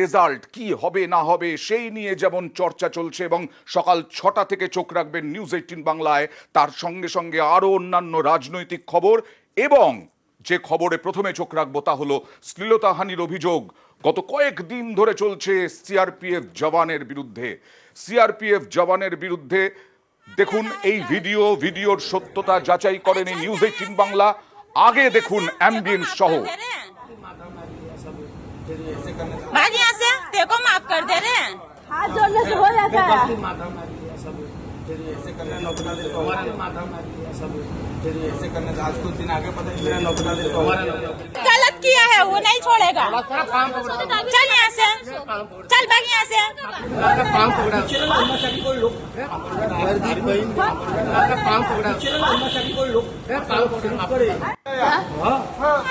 Result কি হবে না হবে সেই নিয়ে যেমন চর্চা চলছে এবং সকাল ৬টা থেকে চোখ রাখবেন নিউজ ১৮ বাংলায়। তার সঙ্গে সঙ্গে আরও অন্যান্য রাজনৈতিক খবর এবং যে খবরে প্রথমে চোখ রাখবো তা হলো শ্লীলতাহানির অভিযোগ গত কয়েকদিন ধরে চলছে সিআরপিএফ জওয়ানের বিরুদ্ধে। দেখুন এই ভিডিওর সত্যতা যাচাই করেন এই নিউজ ১৮ বাংলা। আগে দেখুন অ্যাম্বিয়েন্স সহ। भाग यहाँ से, देखो माफ कर दे रहे हैं। हाथ जोड़ने से हो जाता है। गलत किया है वो नहीं छोड़ेगा। चल यहाँ से, चल भाग यहाँ से।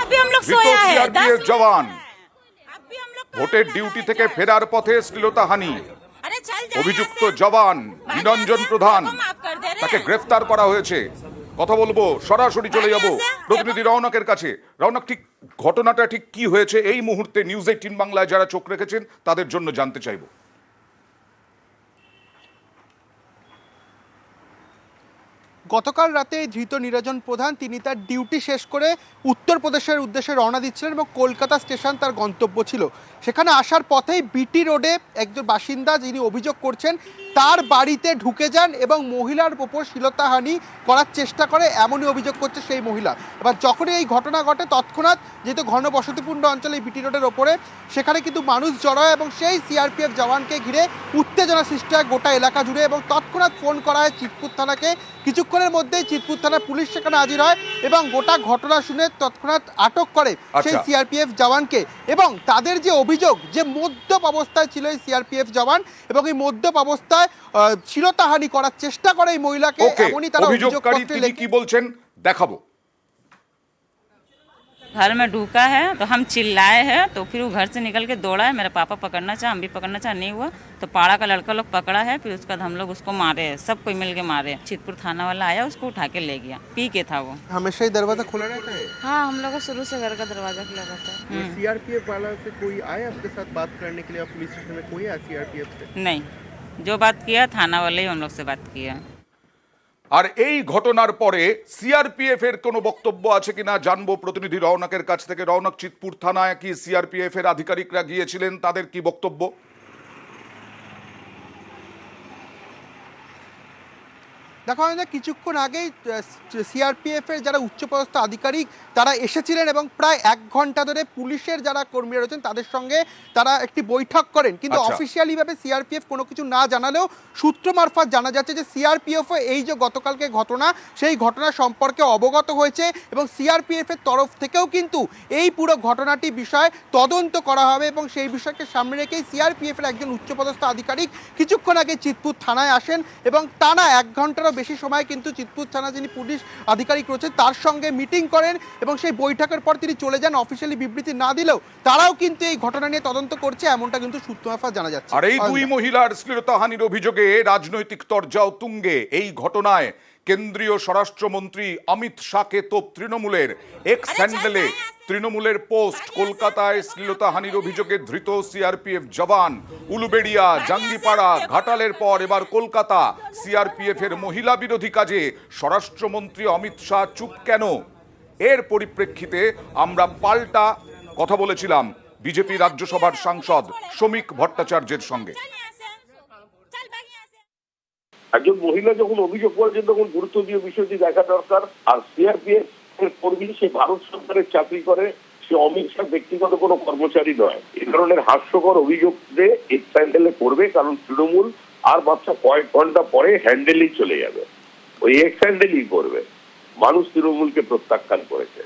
अभी हम लोग सोया है। সিআরপিএফ জওয়ান ভোটের ডিউটি থেকে ফেরার পথে শ্লীলতাহানি। অভিযুক্ত জওয়ান নিরঞ্জন প্রধান তাকে গ্রেফতার করা হয়েছে। কথা বলবো, সরাসরি চলে যাব প্রতিনিধি রৌনকের কাছে। রৌনক, ঠিক ঘটনাটা ঠিক কি হয়েছে এই মুহূর্তে নিউজ ১৮ বাংলায় যারা চোখ রেখেছেন তাদের জন্য জানতে চাইবো। গতকাল রাতে ধৃত নিরঞ্জন প্রধান তিনি তার ডিউটি শেষ করে উত্তরপ্রদেশের উদ্দেশ্যে রওনা দিচ্ছিলেন এবং কলকাতা স্টেশন তার গন্তব্য ছিল। সেখানে আসার পথেই বিটি রোডে একজন বাসিন্দা যিনি অভিযোগ করছেন তার বাড়িতে ঢুকে যান এবং মহিলার ওপর শ্লীলতাহানি করার চেষ্টা করে, এমনই অভিযোগ করছে সেই মহিলা। এবার যখনই এই ঘটনা ঘটে তৎক্ষণাৎ যেহেতু ঘনবসতিপূর্ণ অঞ্চলে বিটি রোডের ওপরে সেখানে কিন্তু মানুষ জড়ো হয় এবং সেই সিআরপিএফ জওয়ানকে ঘিরে উত্তেজনা সৃষ্টি হয় গোটা এলাকা জুড়ে এবং তৎক্ষণাৎ ফোন করা হয় চিতপুর থানাকে। কিছুক্ষণের মধ্যেই চিতপুর থানার পুলিশ সেখানে হাজির হয় এবং গোটা ঘটনা শুনে তৎক্ষণাৎ আটক করে সেই সিআরপিএফ জওয়ানকে। এবং তাদের যে অভিযোগ যে মদ্যপ অবস্থায় ছিল এই সিআরপিএফ জওয়ান এবং এই মদ্যপ অবস্থায় শ্লীলতাহানি করার চেষ্টা করে এই মহিলাকে, এমনই তারা অভিযোগকারী তিনি কি বলছেন দেখাবো। घर में ढूका है तो हम चिल्लाए हैं तो फिर वो घर से निकल के दौड़ा है। मेरे पापा पकड़ना चाहे, हम भी पकड़ना चाहे, नहीं हुआ तो पाड़ा का लड़का लोग पकड़ा है। फिर उसके बाद हम लोग उसको मारे हैं, सब कोई मिल के मारे। चितपुर थाना वाला आया, उसको उठा के ले गया, पी के था वो। हमेशा ही दरवाजा खुला रहता है? हाँ, हम लोग का शुरू से घर का दरवाजा खुला रहता है। सीआरपीएफ वाला से कोई आया आपके साथ बात करने के लिए? पुलिस स्टेशन में कोई आया सीआरपीएफ से? नहीं, जो बात किया थाना वाले ही हम लोग से बात किया। আর এই ঘটনার পরে সিআরপিএফ এর কোনো বক্তব্য আছে কিনা জানবো প্রতিনিধি রৌনকের কাছ থেকে। রৌনক, চিতপুর থানায় কি সিআরপিএফ এর আধিকারিকরা গিয়েছিলেন, তাদের কি বক্তব্য? দেখা হয় না কিছুক্ষণ আগেই সিআরপিএফ এর যারা উচ্চপদস্থ আধিকারিক তারা এসেছিলেন এবং প্রায় ১ ঘন্টা ধরে পুলিশের যারা কর্মীরা রয়েছেন তাদের সঙ্গে তারা একটি বৈঠক করেন। কিন্তু অফিসিয়ালি ভাবে সিআরপিএফ কোনো কিছু না জানালেও সূত্র মারফত জানা যাচ্ছে যে সিআরপিএফ এই যে গতকালকে ঘটনা সেই ঘটনা সম্পর্কে অবগত হয়েছে এবং সিআরপিএফ এর তরফ থেকেও কিন্তু এই পুরো ঘটনাটি বিষয়ে তদন্ত করা হবে এবং সেই বিষয়কে সামনে রেখেই সিআরপিএফ এর একজন উচ্চপদস্থ আধিকারিক কিছুক্ষণ আগে চিতপুর থানায় আসেন এবং টানা ১ ঘন্টার বেশি সময় কিন্তু চিতপুর থানা যিনি পুলিশ আধিকারিক রয়েছেন তার সঙ্গে মিটিং করেন এবং সেই বৈঠকের পর তিনি চলে যান। অফিসিয়ালি বিবৃতি না দিলেও তারাও কিন্তু এই ঘটনা নিয়ে তদন্ত করছে, এমনটা কিন্তু সূত্র মারফত জানা যাচ্ছে। আর এই দুই মহিলার শ্লীলতাহানির অভিযোগে রাজনৈতিক তরজাও তুঙ্গে। এই ঘটনায় কেন্দ্রীয় স্বরাষ্ট্রমন্ত্রী অমিত শাহকে তো তৃণমূলের এক্স হ্যান্ডেলে তৃণমূলের পোস্ট কলকাতায় শ্লীলতাহানির অভিযোগে ধৃত সিআরপিএফ জওয়ান উলুবেড়িয়া, জাঙ্গিপাড়া, ঘাটালের পর এবার কলকাতা। সিআরপিএফ এর মহিলা বিরোধী কাজে স্বরাষ্ট্রমন্ত্রী অমিত শাহ চুপ কেন? এর পরিপ্রেক্ষিতে আমরা পাল্টা কথা বলেছিলাম বিজেপি রাজ্যসভার সাংসদ শ্রমিক ভট্টাচার্যের সঙ্গে। একজন মহিলা যখন অভিযোগ করেছেন তখন গুরুত্ব দিয়ে বিষয়টি দেখা দরকার। আর সিআরপিএফ এর কর্মী, সে ভারত সরকারের চাকরি করে, সে অমিত শাহ ব্যক্তিগত কোনো কর্মচারী নয়। এই ধরনের হাস্যকর অভিযোগ দিয়ে এক্স হ্যান্ডেলে করবে, কারণ তৃণমূল আর মাত্র কয়েক ঘন্টা পরে হ্যান্ডেলই চলে যাবে, ওই এক্স হ্যান্ডেলই করবে। মানুষ তৃণমূলকে প্রত্যাখ্যান করেছে।